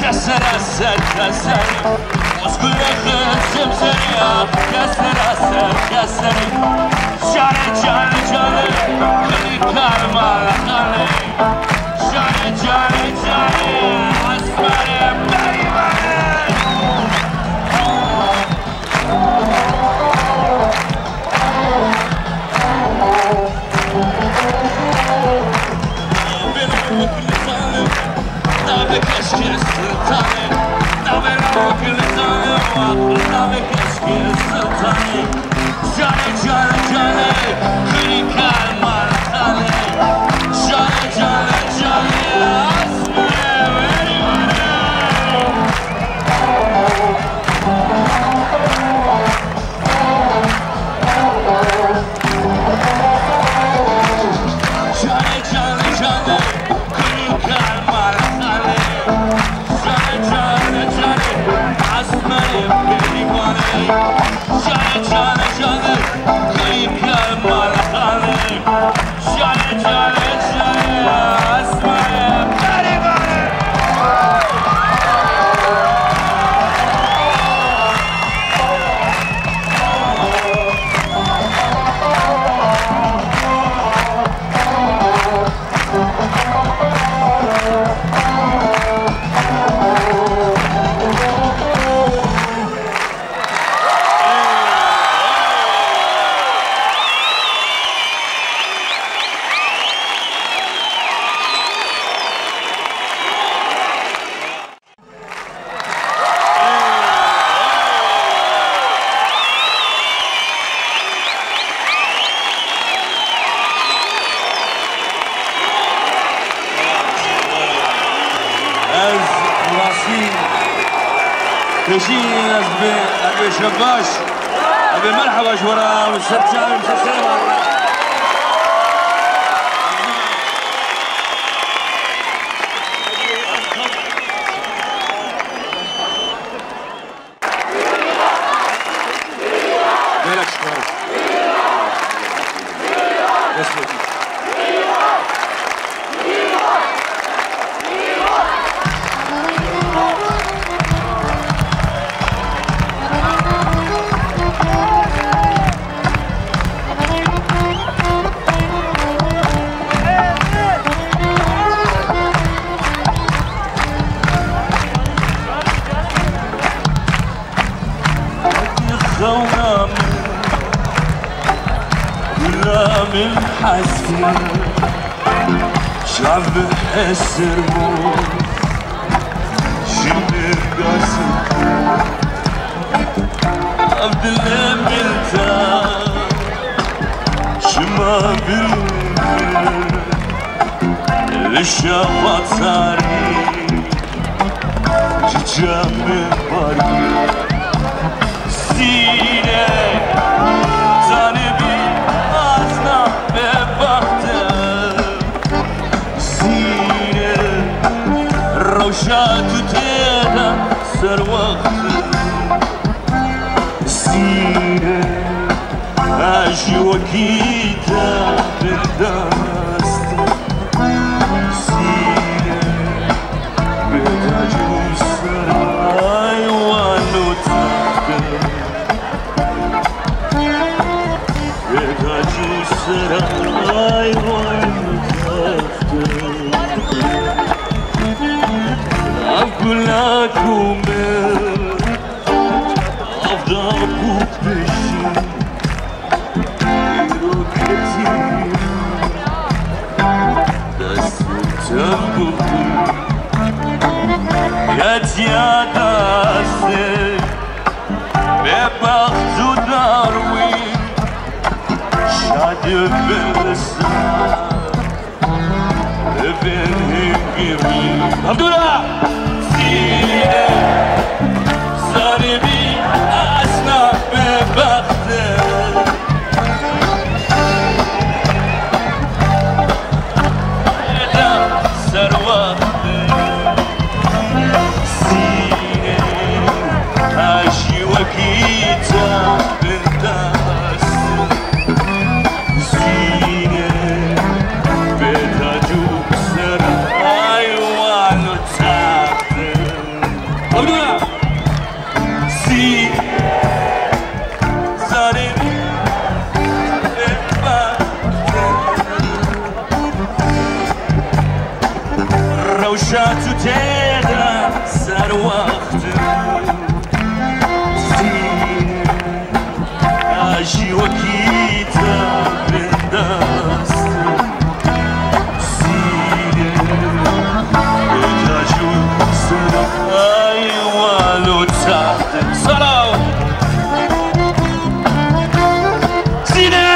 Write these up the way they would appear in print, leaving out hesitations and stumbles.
كسر السر كسري وسكل خزم سريع كسر السر كسري جاني جاني جاني خلي كارمال خلي جاني جاني جاني اسمري بري تجين أبي شباش أبي مرحبا شورا والسبتشان والسلام مالك شكرا من حسن شعب حسر مو شمر قاسم عبد الله بلتا شما بالمر الشافات صاري ججام باري سينة زانبي روشات تيدا سر وقت سينة عاشي وكيتا بالدست سينة بتاجو سراي وانو تحت بتاجو سراي وانو تحت أقولكم أفضل بشي ركتي دست تنبخي يا دستي ببخت و داروين شاد بلسان ببنهم قرمين عبدالله زاربي أسنى ببختك سرواتك سيني عاشي وكيتا بالدست سيني بتاجو سراي وانو تحتك بدونم سی زنه روشن تو تیدم سر وقت سینه عشی و کیتم بندست سینه تجو سرای والو تحت سلام سینه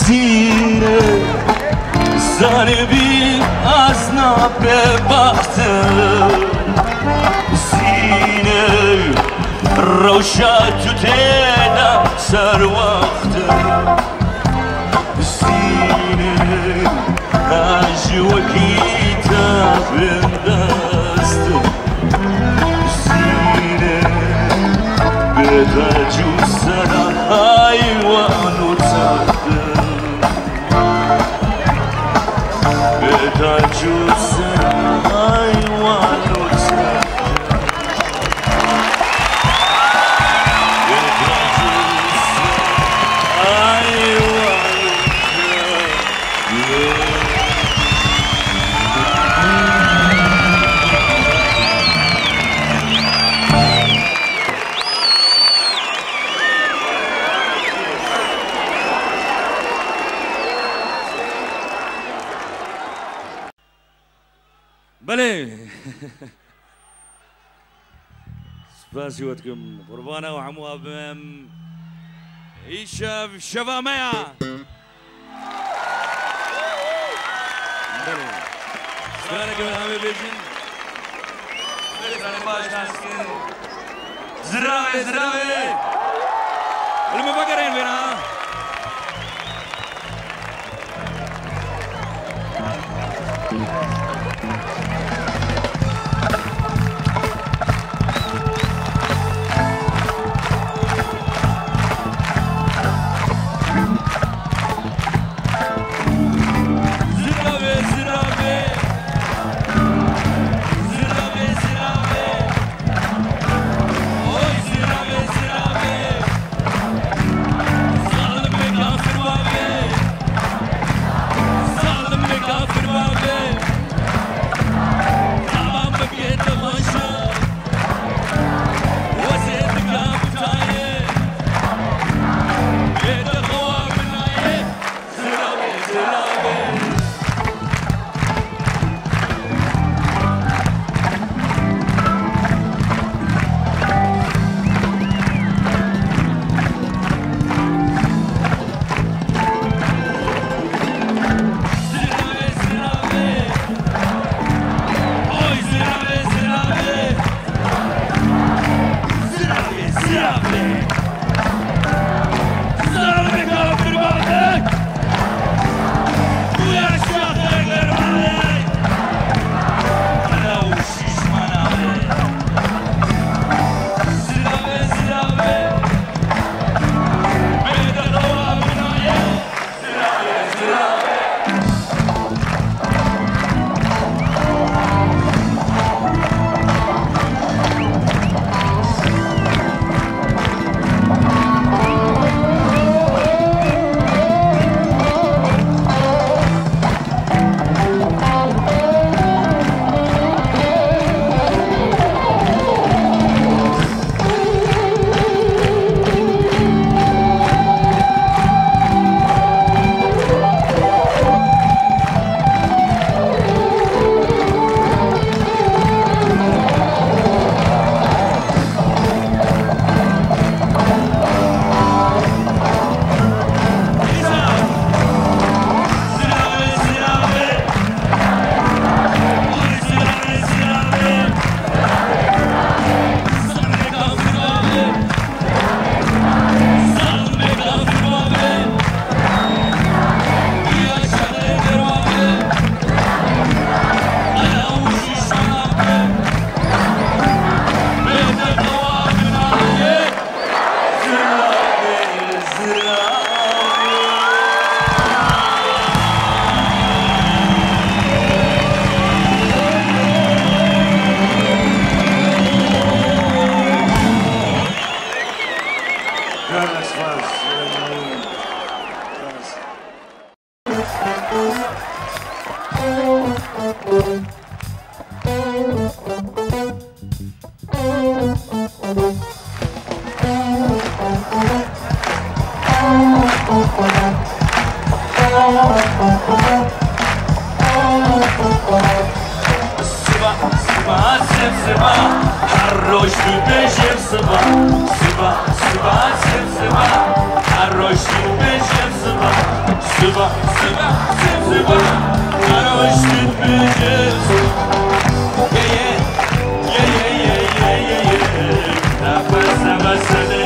سینه زن بی از نبه وقت سینه روشن تو دیدم سر وقت سینه عجوکی تبندست سینه به تجو سر حیوانو تحت تجوز حیوانو بله سپاسیوتكم قربانه وعموها بمم ایشا شفامیا بله سپانه که همه بیشن بله سپانه باش ناسکن زراوه زراوه بله مفکرین بینا هر رشدی بشیم سبا سبا سبا سبا هر رشدی بشیم سبا سبا سبا سبا هر رشدی بشیم سبا نفس نفسه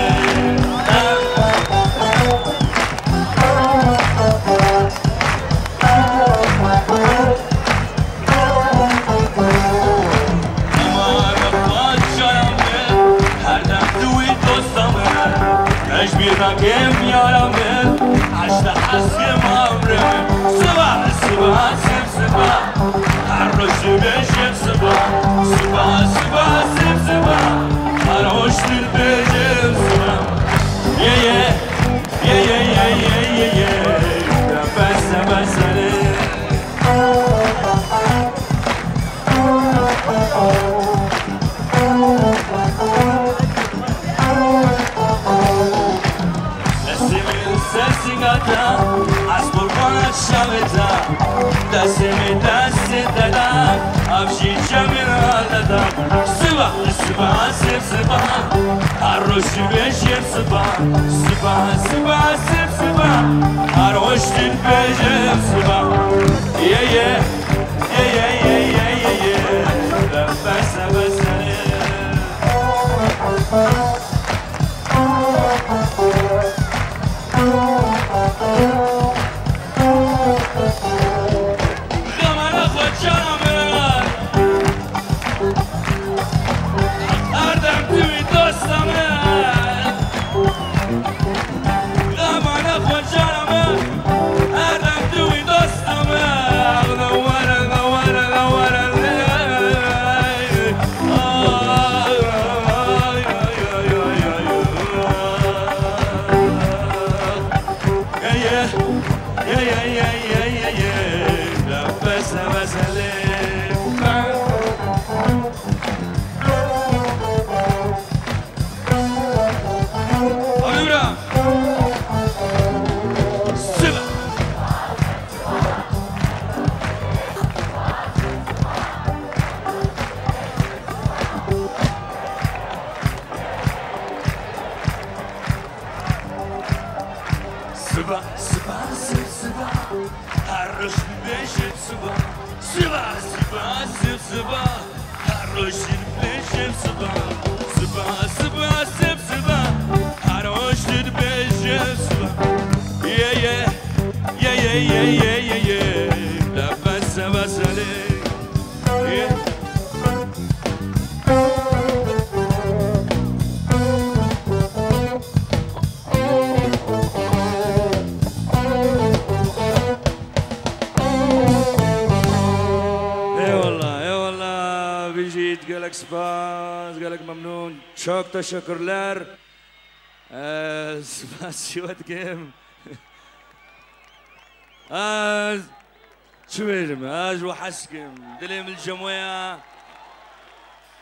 Kim yaram ben, aşta askim amrem. Sıva, sıva, sıv sıva, her hoştu beşim sıva. Sıva, sıva, sıv sıva, her hoştu beşim sıva. Ye ye, ye ye ye ye ye ye, nefes nefesine. از قربانت شبتا دستمی دست دادم افشی جمعی را دادم سبا سبا سب سبا هر روشی بشیم سبا سبا سبا سب سبا هر روشی بشیم سبا یه یه یه یه یه یه یه یه بس بسنه Çok teşekkürler. Spasiyotkım. شو بيجم وحسكم دليم الجموية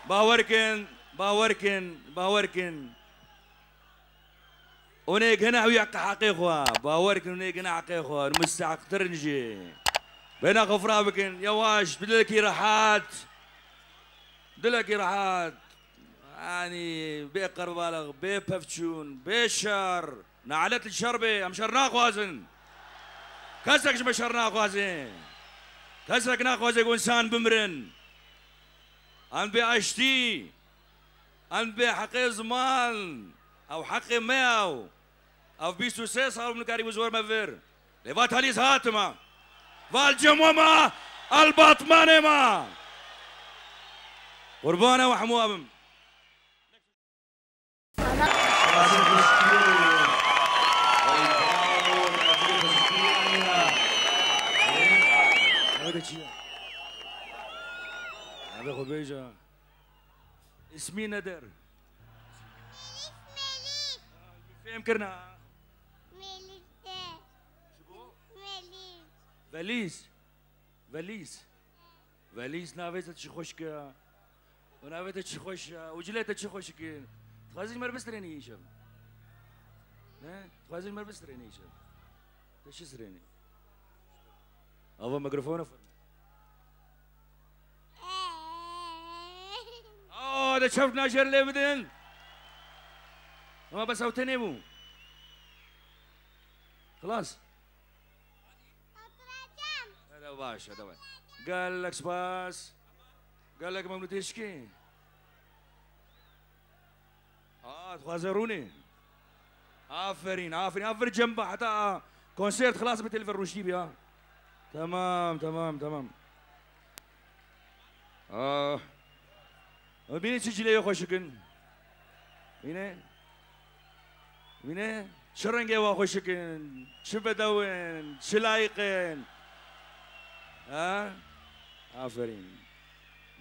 باوركن ونيك هنا ويعق حقيقة باوركن ونيك هنا حقيقة المستحق ترنجي بينا غفرا بكن يواش بدلكي راحات يعني بيقر بالغ بيبفتشون بيشر نعلت الشربة امشرنا خوازن كسرك مشرنا خوازن كسرك ناخوازك وانسان بمرن ان باشتي ان بحقي زمان او حقي ماو او بيسو صار من كاري وزور مفر لفات هاليز هاتما فالجموما الباطمانما قربانه وحموابم هذا خبيجة اسمي ندر فين كرنا فاليز نافيت تشي خوشك ونافيت تشي خوش وجليت تشي خوشك خوازی مر بسترینی ایشم نه خوازی مر بسترینی ایشم تشی سرینی آوا میکروفون ده شفت ناشر ليه بدن ما بس اوتني مو خلاص هذا باش هذا قال لك سباس قال لك ممنوع تشكي تخازروني عافرين عافرين عافر جنبه حتى كونسيرت خلاص بتلف الروشيبي ها تمام تمام تمام بینی چی جلیه خوشکن بینه چه رنگی وا خوشکن چه بدون چه لایقن آفرین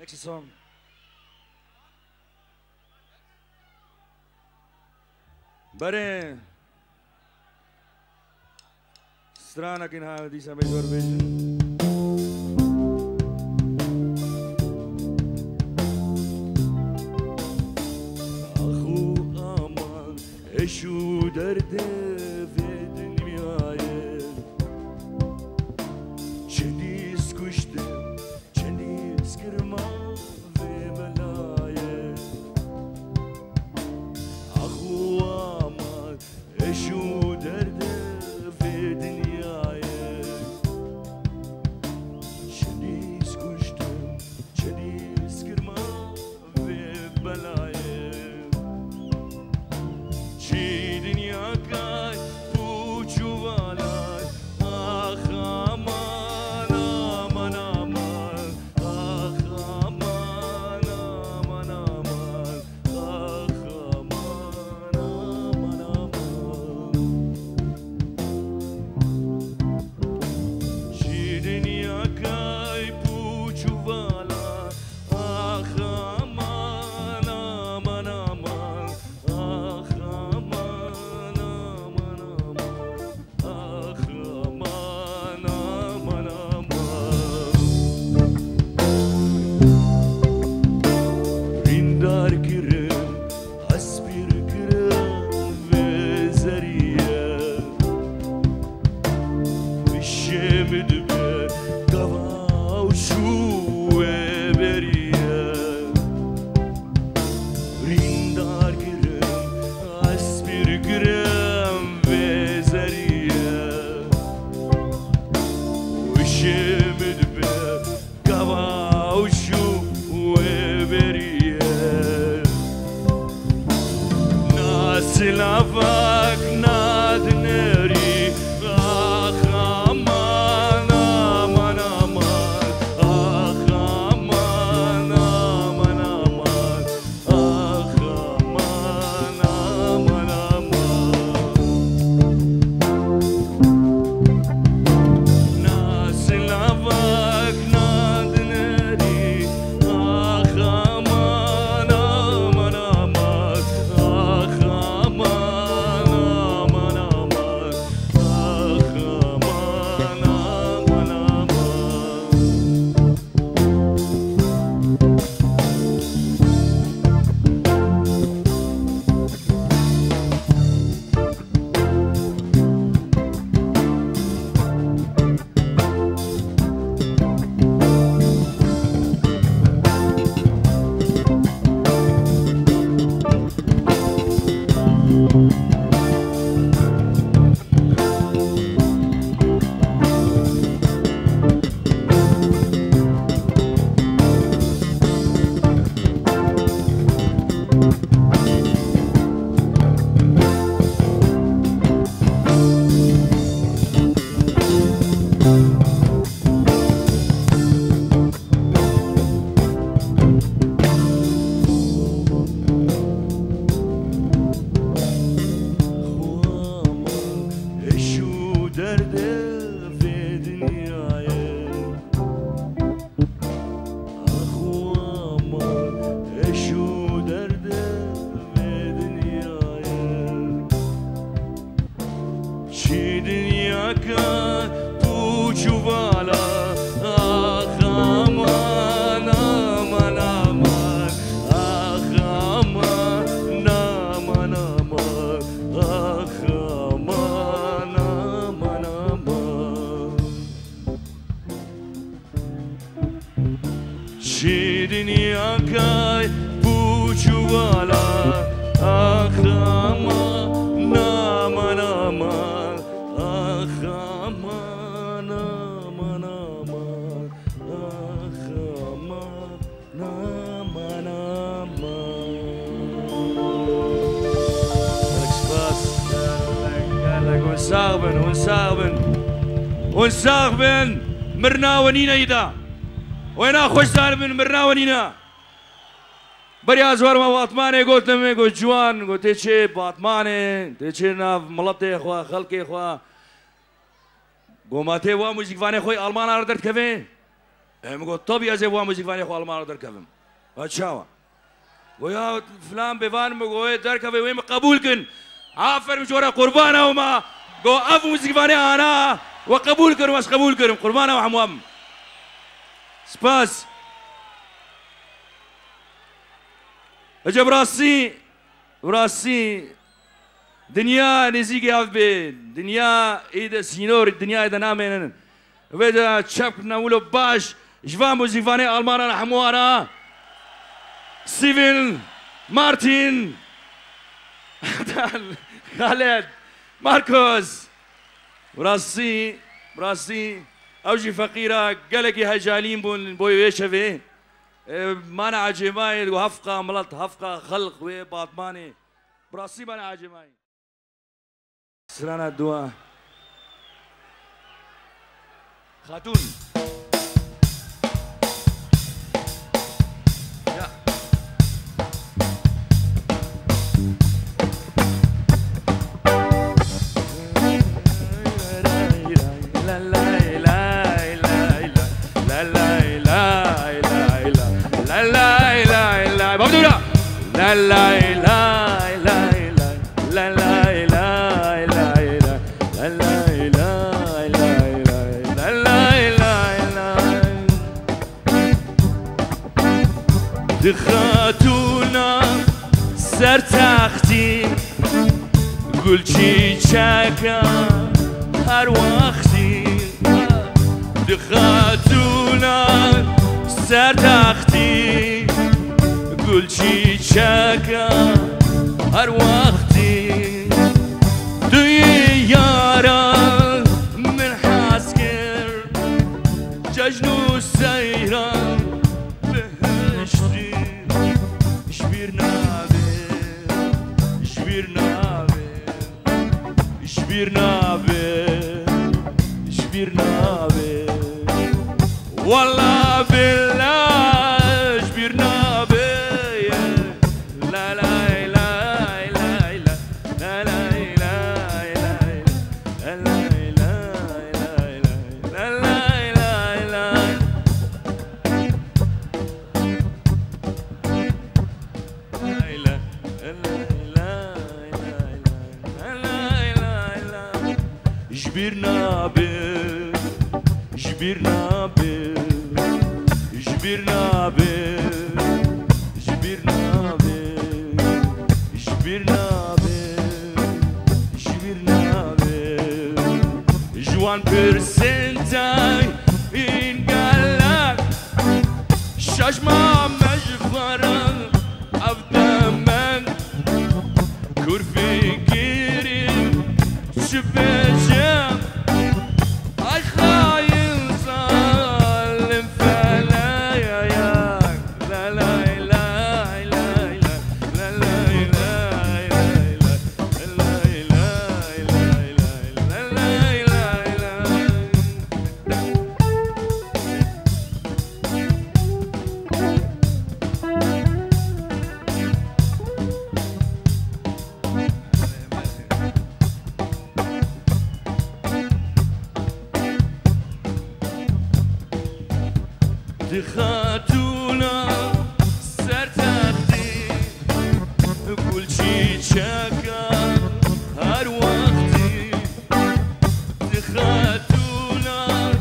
next song بره strana kin ha di samay Eurovision شو درده في دنياي چندیز کشتم چندیز کرما في بلاي اخو آمد شو درده في دنياي چندیز کشتم چندیز کرما في بلاي ونساغبن مرنا ونينا يدا وينا خوش بن مرنا ونينا بريا زوار ما باطمانه قلت لهم قلت جوان قلت تشي باطمانه تشي ناف ملطي اخوا خلقي اخوا قوماتي وا موزيك فاني خوي المان اردر كفين هم قلت طب يا زي وا موزيك فاني خوي المان اردر كفين هاتشاوا ويا فلان بفان مقوي در كفي وين قبول كن عافر مشورة قربانه وما قو اف موزيك فاني انا وقبول كرم واش قبول كرم قربانه وحموام سباس اجا براسي دنيا نزيقي هاف بي دنيا ايدا سينور الدنيا ايدا نامين ويدا تشابك ناولو باش جفا موزيفاني المانا حموانا سيفن مارتين خالد ماركوس براسي اوجي فقيرة قالك هجالين بون بوي ويشفي مانا عجماي وهفقة ملط هفقة خلق وباطماني براسي مانا عجماي سرانا الدواء خاتون لا لا لا لا لا لا لا لا دخاتونا سر تختی گل چیچکا هر وقتی دخاتونا سر تختی گل چیچکا هر وقتی توی یاران من حس کرد جشن و سیران بهشتی شبیر نابه والله بالله شبیر نابه لا لا لا لا لا جوان پرسنتای این گلک ششما مجفرن افدمن کرفی گیریم شبجم ای خاین ظالم فلایا لا لا لا لا خاتونا سر تختی گل چیچکا هر وقتی خاتونا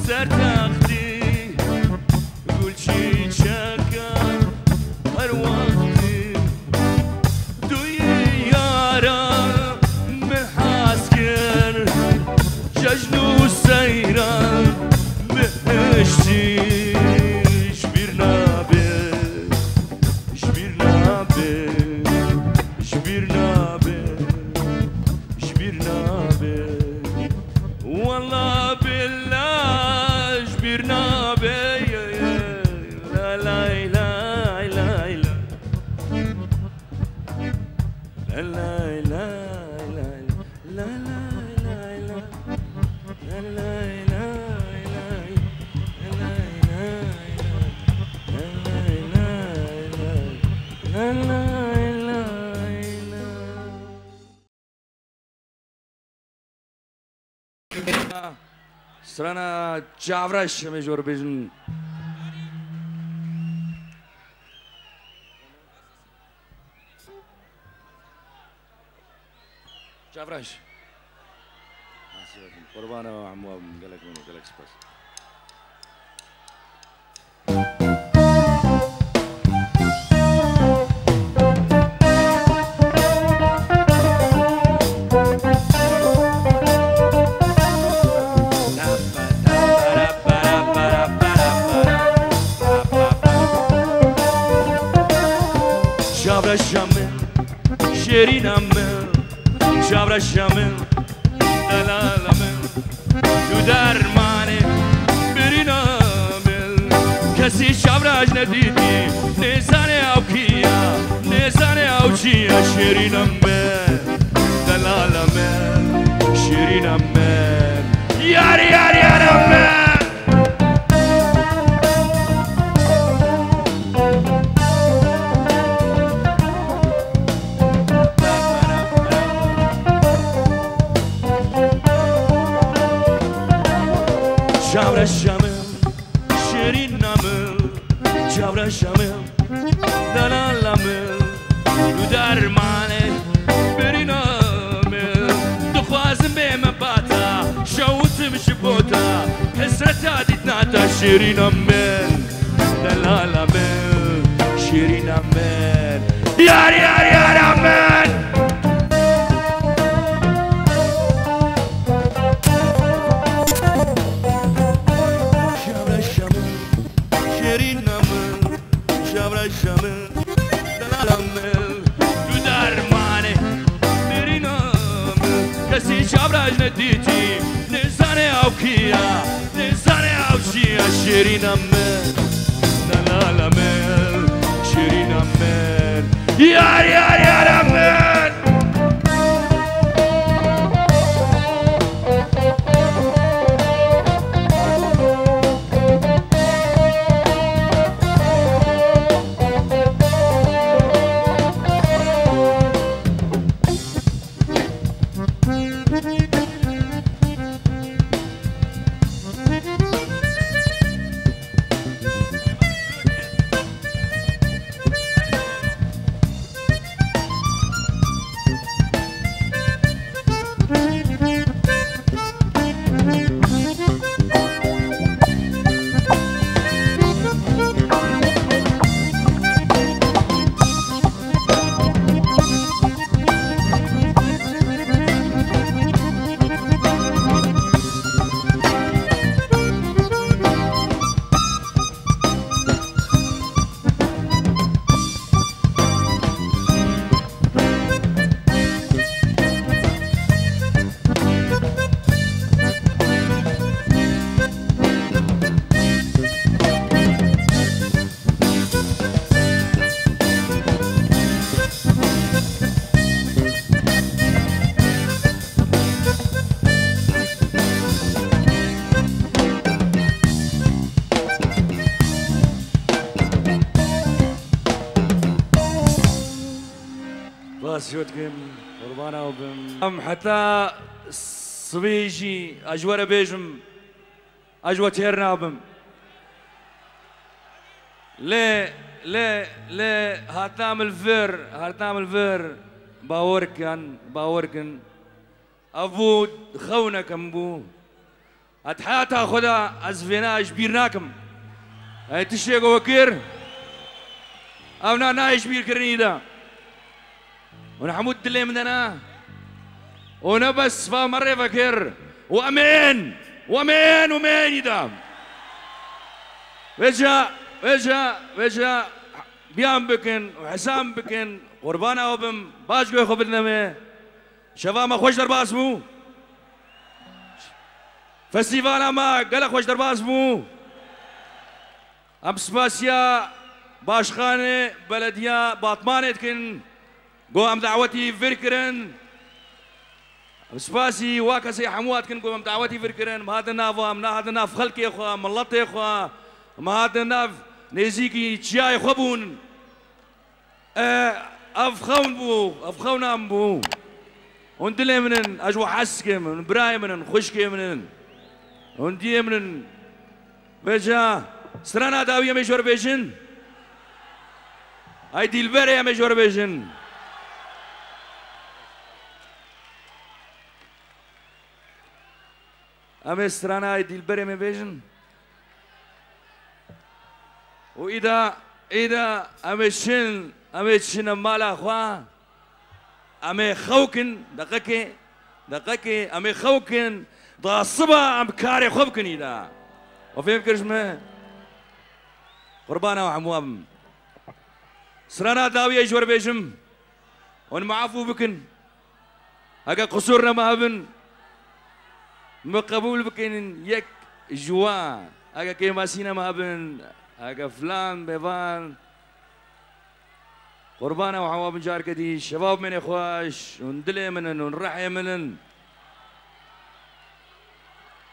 سر تختی گل چیچکا هر وقتی توی یاران من حس کرد جشن و سیران بهشتی سرانا چاورش میجور بیشن چاورش قربانه عمو قالك منو قالك سباس شیرینم شابرشم دلالم تو درمانه برینم کسی شابرش ندیدی نزانه او کیا نزانه او چیا شیرینم دلالم شیرینم یارم Çavrşamım, şirinamım, çavrşamım, dalalamım, du dermane, berinamım, dukhwazim bem bata, şavutim şibota, hesreta ditnata, şirinam ben, dalalamım, şirinam ben, yaram ben. کسی شابرش ندیدی نزانه او کیا نزانه او چیا شیرینم دلالم شیرینم یارم شوتكم قربانه وبم حتى صبيجي اجوره بيجم اجوه تيرنا بم ليه هاتام الفير باوركن ابو خونكم بو اتحاتا خدا ازفينا اجبيرناكم هاي تشيغو وكير اونا نايش بير كرنيدا ونحمود اللي مننا ونبس فمرة فكر وأمين يدام وجا بيام بكن وحسام بكن قربانا وبم باش قوي خبرنا مي شفا ما خوش درباس مو فستيفالا ما قال خوش درباس مو ام سباسيا باشخانه بلدية باطمانة كن قوم دعوتي فكرن سپاسی واکسی حموات کن قوم دعوتي فكرن ما هذا نافا ما هذا ناف خلقي اخوا ملطي اخوا ما هذا ناف نزيكي تشاي خبون افخون بو افخون بو وندلي منن اجوا حسكي من براي منن خشكي منن وندي منن بجا سرانا داوية مجور بيجن هاي ديلبري مجور بيجن أما سرانا هاي ديلبري مبيجن وإذا أمشن مالا أخوة أمي خوكن دقيقة أمي خوكن ضاصبة أم كاري خوكن إذا وفي فكرش ما قربانا وعموام سرانا داوية جور بيجم ونمعفو بكن هكا قصورنا ما هبن مقبول بكن يك جوا هكا كيما سينا ما هبن هكا فلان بيفان قربانا وعوام جار كدي شباب من اخواش وندلي منن ونرحي منن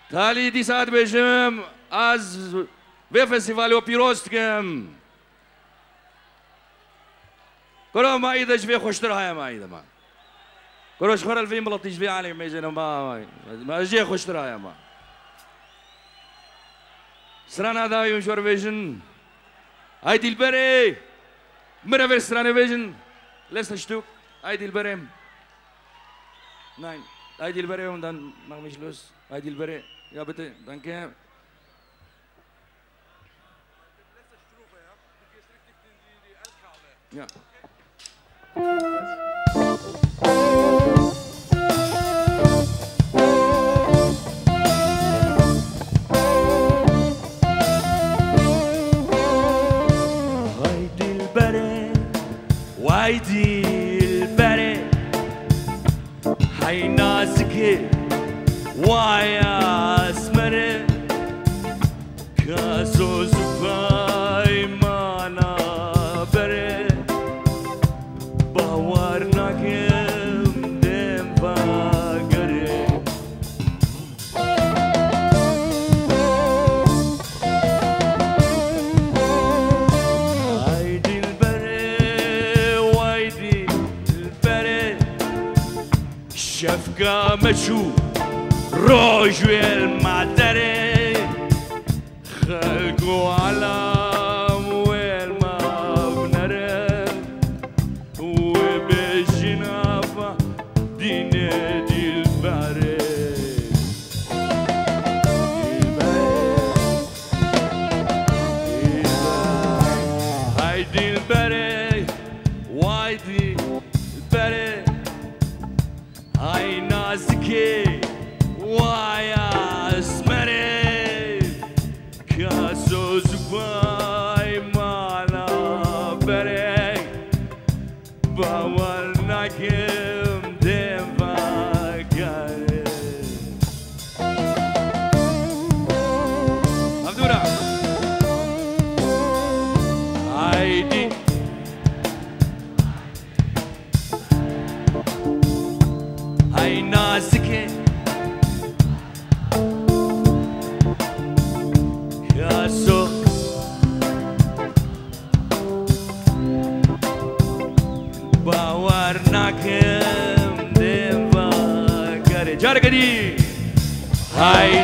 تالي دي ساعت بيجم از به فستیوال و پیروست کم کرو ما ایدش به خوشتر های ما ایده ما کروش خور الفیم بلطیش به علی میزن ما جه خوشتر های ما سرانا داوی مشور ویژن ای دیل بری مرا ور سرانا ویژن لسه شتوک ای دیل بریم nein ای دیل بری und dann machen wir Schluss ای دیل بری ja bitte danke Ja. Haydi البري وaydi البري hay nazike ويا اسمره كاسوس باي مانا بره باور نکم دم باگره ای دل بره وای دل بره شفقه مشو روجو المعتره خلقوا علام والمبنره وبالجنافة دينادي البري هايدي البري وايدي البري هاي نازكي ويا اسمري كاسو زباي مالا بري باور نکم دم باگره عبدورا هایدی های نازکه کاسو باور نکم دم باگره جارگدی های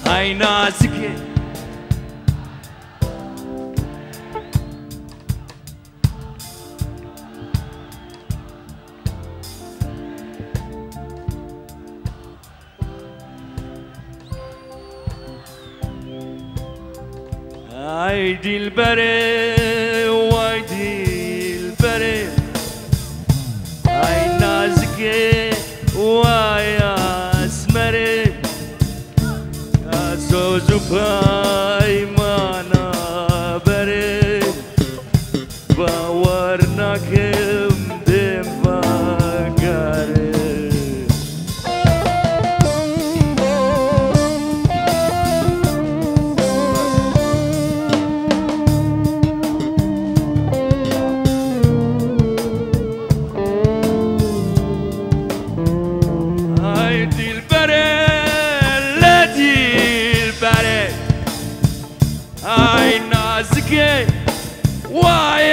های نازکه ای دل بره وای دل بره ای نازکه وای اسمره کاسو پای مانا بره باور نکم دم باگره گه وای